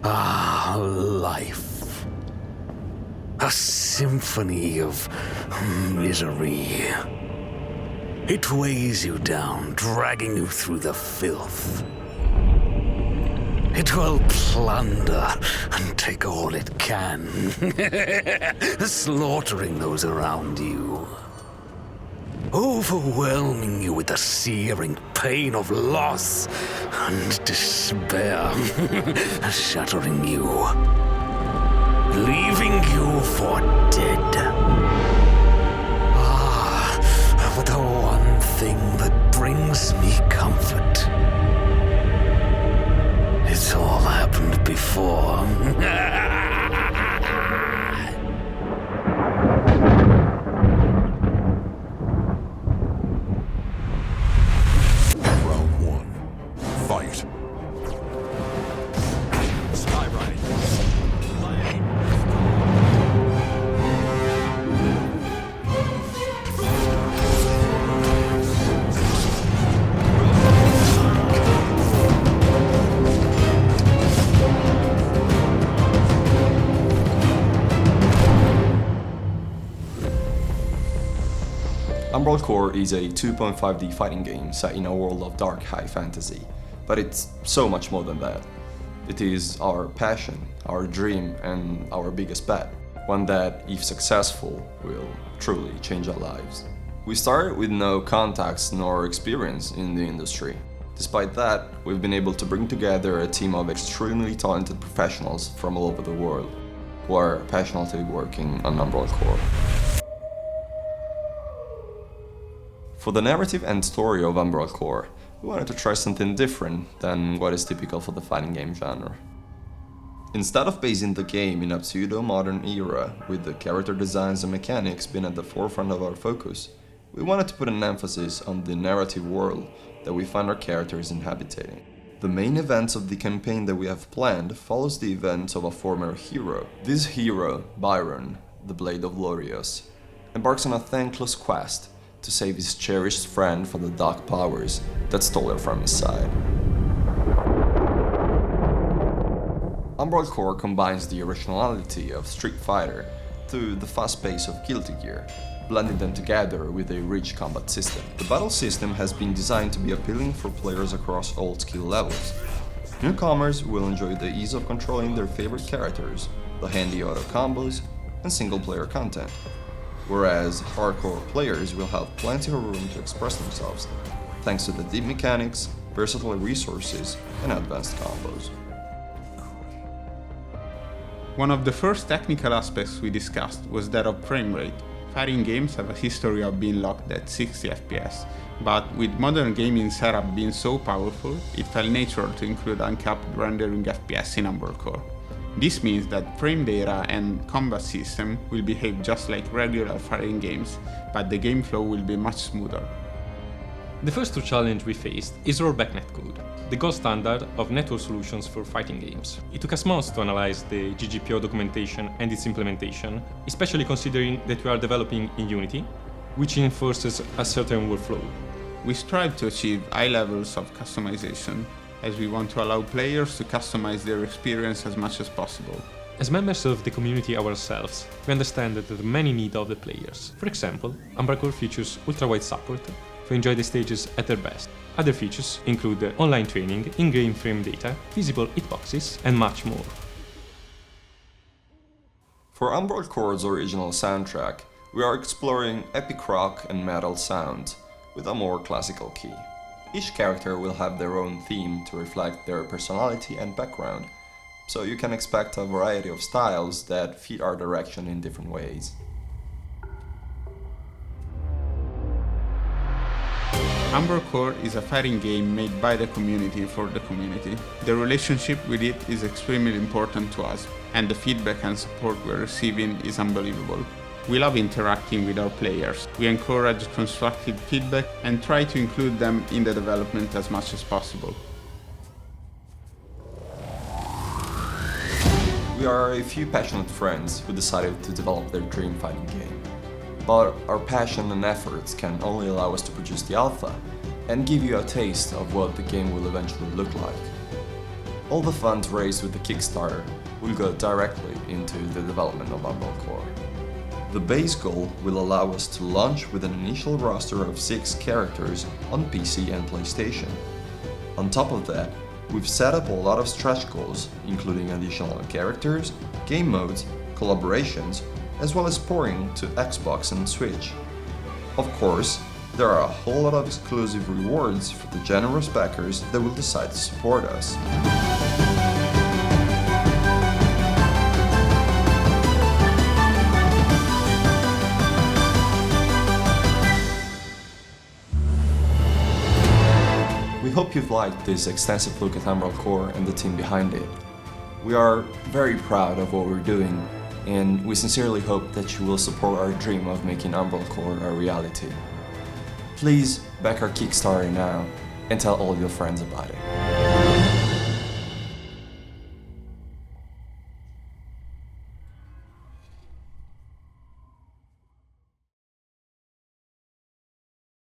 Ah, life. A symphony of misery. It weighs you down, dragging you through the filth. It will plunder and take all it can, slaughtering those around you. Overwhelming you with the searing pain of loss and despair, shattering you, leaving you for dead. But the one thing that brings me comfort, it's all happened before. Umbral Core is a 2.5D fighting game set in a world of dark high fantasy, but it's so much more than that. It is our passion, our dream, and our biggest bet, one that, if successful, will truly change our lives. We started with no contacts nor experience in the industry. Despite that, we've been able to bring together a team of extremely talented professionals from all over the world, who are passionately working on Umbral Core. For the narrative and story of Umbral Core, we wanted to try something different than what is typical for the fighting game genre. Instead of basing the game in a pseudo-modern era, with the character designs and mechanics being at the forefront of our focus, we wanted to put an emphasis on the narrative world that we find our characters inhabiting. The main events of the campaign that we have planned follows the events of a former hero. This hero, Byron, the Blade of Lorios, embarks on a thankless quest to save his cherished friend from the dark powers that stole her from his side. Umbral Core combines the originality of Street Fighter to the fast pace of Guilty Gear, blending them together with a rich combat system. The battle system has been designed to be appealing for players across all skill levels. Newcomers will enjoy the ease of controlling their favorite characters, the handy auto combos, and single-player content, whereas hardcore players will have plenty of room to express themselves, thanks to the deep mechanics, versatile resources, and advanced combos. One of the first technical aspects we discussed was that of frame rate. Fighting games have a history of being locked at 60 FPS, but with modern gaming setup being so powerful, it felt natural to include uncapped rendering FPS in Umbral Core. This means that frame data and combat system will behave just like regular fighting games, but the game flow will be much smoother. The first challenge we faced is rollback netcode, the gold standard of network solutions for fighting games. It took us months to analyze the GGPO documentation and its implementation, especially considering that we are developing in Unity, which enforces a certain workflow. We strive to achieve high levels of customization, as we want to allow players to customize their experience as much as possible. As members of the community ourselves, we understand that there are many needs of the players. For example, Umbral Core features ultra-wide support to enjoy the stages at their best. Other features include online training, in-game frame data, visible hitboxes, and much more. For Umbral Core's original soundtrack, we are exploring epic rock and metal sounds with a more classical key. Each character will have their own theme to reflect their personality and background, so you can expect a variety of styles that fit our direction in different ways. Umbral Core is a fighting game made by the community for the community. The relationship with it is extremely important to us, and the feedback and support we're receiving is unbelievable. We love interacting with our players. We encourage constructive feedback and try to include them in the development as much as possible. We are a few passionate friends who decided to develop their dream fighting game. But our passion and efforts can only allow us to produce the alpha and give you a taste of what the game will eventually look like. All the funds raised with the Kickstarter will go directly into the development of Umbral Core. The base goal will allow us to launch with an initial roster of 6 characters on PC and PlayStation. On top of that, we've set up a lot of stretch goals, including additional characters, game modes, collaborations, as well as porting to Xbox and Switch. Of course, there are a whole lot of exclusive rewards for the generous backers that will decide to support us. We hope you've liked this extensive look at Umbral Core and the team behind it. We are very proud of what we're doing, and we sincerely hope that you will support our dream of making Umbral Core a reality. Please back our Kickstarter now and tell all your friends about it.